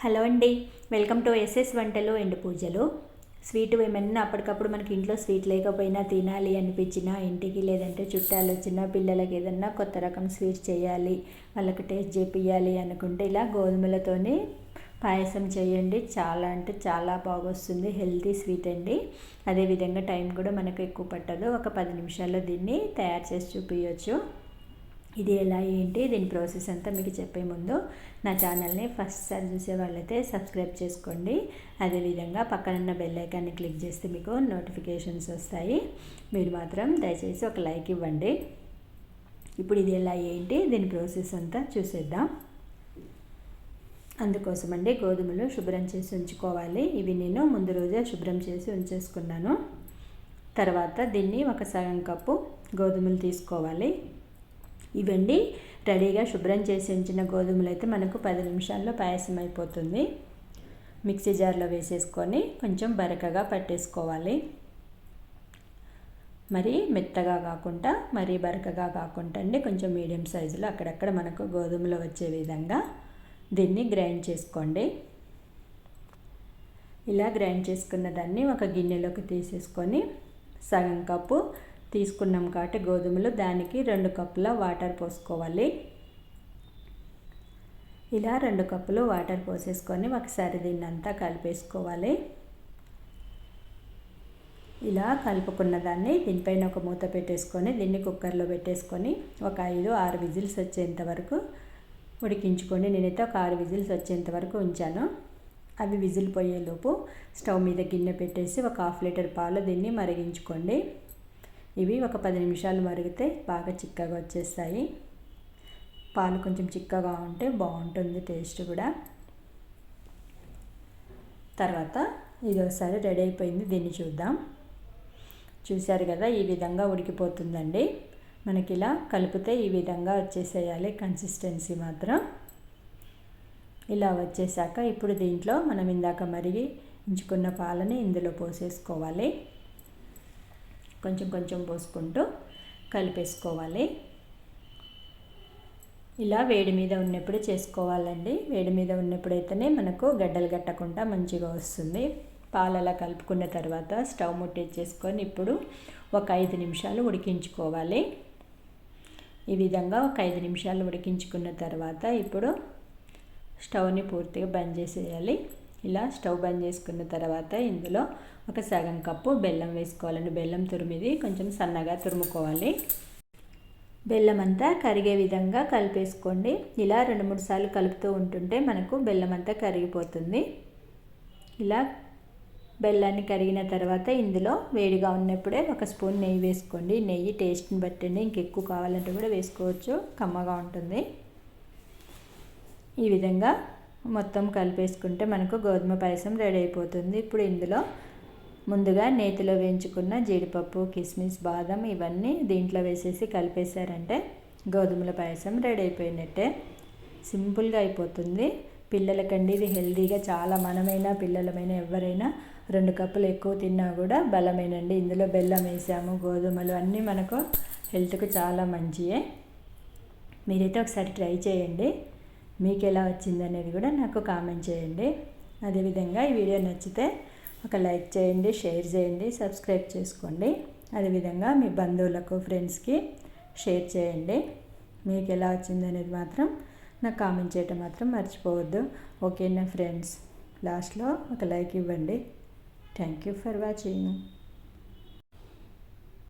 Hello అండి, welcome to SS వంటలు and పూజలు. స్వీట్ ఏమన్నా అప్పటికప్పుడు మనకి ఇంట్లో స్వీట్ లేకపోయినా తినాలి అనిపించినా, ఇంటికి లేదంటే చుట్టాలు వచ్చినా, పిల్లలకి ఏదన్నా కొత్త రకం స్వీట్ చేయాలి, వాళ్ళకి టేస్ట్ చేపియాలి అనుకుంటే ఇలా గోధుమలతోని పాయసం చేయండి. చాలా అంటే చాలా బాగొస్తుంది. హెల్తీ స్వీట్ అండి. అదేవిధంగా టైం కూడా మనకు ఎక్కువ పట్టదు. ఒక 10 నిమిషాల్లో దీన్ని తయారు చేసి చూపించవచ్చు. ఇది ఎలా ఏంటి దీని ప్రాసెస్ అంతా మీకు చెప్పే ముందు నా ఛానల్ని ఫస్ట్ సారి చూసే వాళ్ళైతే సబ్స్క్రైబ్ చేసుకోండి. అదేవిధంగా పక్కనున్న బెల్ ఐకాన్ని క్లిక్ చేస్తే మీకు నోటిఫికేషన్స్ వస్తాయి. మీరు మాత్రం దయచేసి ఒక లైక్ ఇవ్వండి. ఇప్పుడు ఇది ఎలా ఏంటి దీని ప్రాసెస్ అంతా చూసేద్దాం. అందుకోసం అండి గోధుమలు శుభ్రం చేసి ఉంచుకోవాలి. ఇవి నేను ముందు రోజే శుభ్రం చేసి ఉంచేసుకున్నాను. తర్వాత దీన్ని ఒక సగం కప్పు గోధుమలు తీసుకోవాలి. ఇవండి రెడీగా శుభ్రం చేసి ఉంచిన గోధుమలు అయితే మనకు 10 నిమిషాల్లో పాయసం అయిపోతుంది. మిక్సీ జార్లో వేసేసుకొని కొంచెం బరకగా పట్టేసుకోవాలి. మరి మెత్తగా కాకుండా మరీ బరకగా కాకుండా అండి, కొంచెం మీడియం సైజులో అక్కడక్కడ మనకు గోధుమలు వచ్చే విధంగా దీన్ని గ్రైండ్ చేసుకోండి. ఇలా గ్రైండ్ చేసుకున్న దాన్ని ఒక గిన్నెలోకి తీసేసుకొని సగం కప్పు తీసుకున్నాం కాబట్టి గోధుమలు, దానికి 2 కప్పుల వాటర్ పోసుకోవాలి. ఇలా 2 కప్పులు వాటర్ పోసేసుకొని ఒకసారి దీన్ని అంతా కలిపేసుకోవాలి. ఇలా కలుపుకున్న దాన్ని దీనిపైన ఒక మూత పెట్టేసుకొని దీన్ని కుక్కర్లో పెట్టేసుకొని ఒక 5-6 విజిల్స్ వచ్చేంత వరకు ఉడికించుకోండి. నేనైతే ఒక 6 విజిల్స్ వచ్చేంత వరకు ఉంచాను. అవి విజిల్ పోయేలోపు స్టవ్ మీద గిన్నె పెట్టేసి ఒక 1/2 లీటర్ పాలు దీన్ని మరిగించుకోండి. ఇవి ఒక 10 నిమిషాలు మరిగితే బాగా చిక్కగా వచ్చేస్తాయి. పాలు కొంచెం చిక్కగా ఉంటే బాగుంటుంది టేస్ట్ కూడా. తర్వాత ఇది ఒకసారి రెడీ అయిపోయింది. దీన్ని చూద్దాం. చూశారు కదా, ఈ విధంగా ఉడికిపోతుందండి. మనకి ఇలా కలిపితే ఈ విధంగా వచ్చేసేయాలి కన్సిస్టెన్సీ మాత్రం. ఇలా వచ్చేసాక ఇప్పుడు దీంట్లో మనం ఇందాక మరిగి ఉంచుకున్న పాలని ఇందులో పోసేసుకోవాలి. కొంచెం కొంచెం పోసుకుంటూ కలిపేసుకోవాలి. ఇలా వేడి మీద ఉన్నప్పుడు చేసుకోవాలండి. వేడి మీద ఉన్నప్పుడైతేనే మనకు గడ్డలు కట్టకుండా మంచిగా వస్తుంది. పాలు అలా కలుపుకున్న తర్వాత స్టవ్ ముట్టించేసుకొని ఇప్పుడు ఒక 5 నిమిషాలు ఉడికించుకోవాలి. ఈ విధంగా ఒక 5 నిమిషాలు ఉడికించుకున్న తర్వాత ఇప్పుడు స్టవ్ని పూర్తిగా బంద్ చేసేయాలి. ఇలా స్టవ్ బంద్ చేసుకున్న తర్వాత ఇందులో ఒక సగం కప్పు బెల్లం వేసుకోవాలండి. బెల్లం తురిమిది కొంచెం సన్నగా తురుముకోవాలి. బెల్లం అంతా కరిగే విధంగా కలిపేసుకోండి. ఇలా 2-3 సార్లు కలుపుతూ ఉంటుంటే మనకు బెల్లం అంతా కరిగిపోతుంది. ఇలా బెల్లాన్ని కరిగిన తర్వాత ఇందులో వేడిగా ఉన్నప్పుడే ఒక స్పూన్ నెయ్యి వేసుకోండి. నెయ్యి టేస్ట్ని బట్టండి, ఇంకెక్కువ కావాలంటే కూడా వేసుకోవచ్చు, కమ్మగా ఉంటుంది. ఈ విధంగా మొత్తం కలిపేసుకుంటే మనకు గోధుమ పాయసం రెడీ అయిపోతుంది. ఇప్పుడు ఇందులో ముందుగా నేతిలో వేయించుకున్న జీడిపప్పు, కిస్మిస్, బాదం ఇవన్నీ దీంట్లో వేసేసి కలిపేశారంటే గోధుమల పాయసం రెడీ అయిపోయినట్టే. సింపుల్గా అయిపోతుంది. పిల్లలకండి ఇది హెల్తీగా చాలా, మనమైనా పిల్లలమైనా ఎవరైనా 2 కప్పులు ఎక్కువ తిన్నా కూడా బలమేనండి. ఇందులో బెల్లం వేసాము, గోధుమలు అన్నీ మనకు హెల్త్కు చాలా మంచియే. మీరైతే ఒకసారి ట్రై చేయండి. మీకు ఎలా వచ్చింది అనేది కూడా నాకు కామెంట్ చేయండి. అదేవిధంగా ఈ వీడియో నచ్చితే ఒక లైక్ చేయండి, షేర్ చేయండి, సబ్స్క్రైబ్ చేసుకోండి. అదేవిధంగా మీ బంధువులకు, ఫ్రెండ్స్కి షేర్ చేయండి. మీకు ఎలా వచ్చింది అనేది మాత్రం నాకు కామెంట్ చేయటం మాత్రం మర్చిపోవద్దు. ఓకేనా ఫ్రెండ్స్, లాస్ట్లో ఒక లైక్ ఇవ్వండి. Thank you for watching.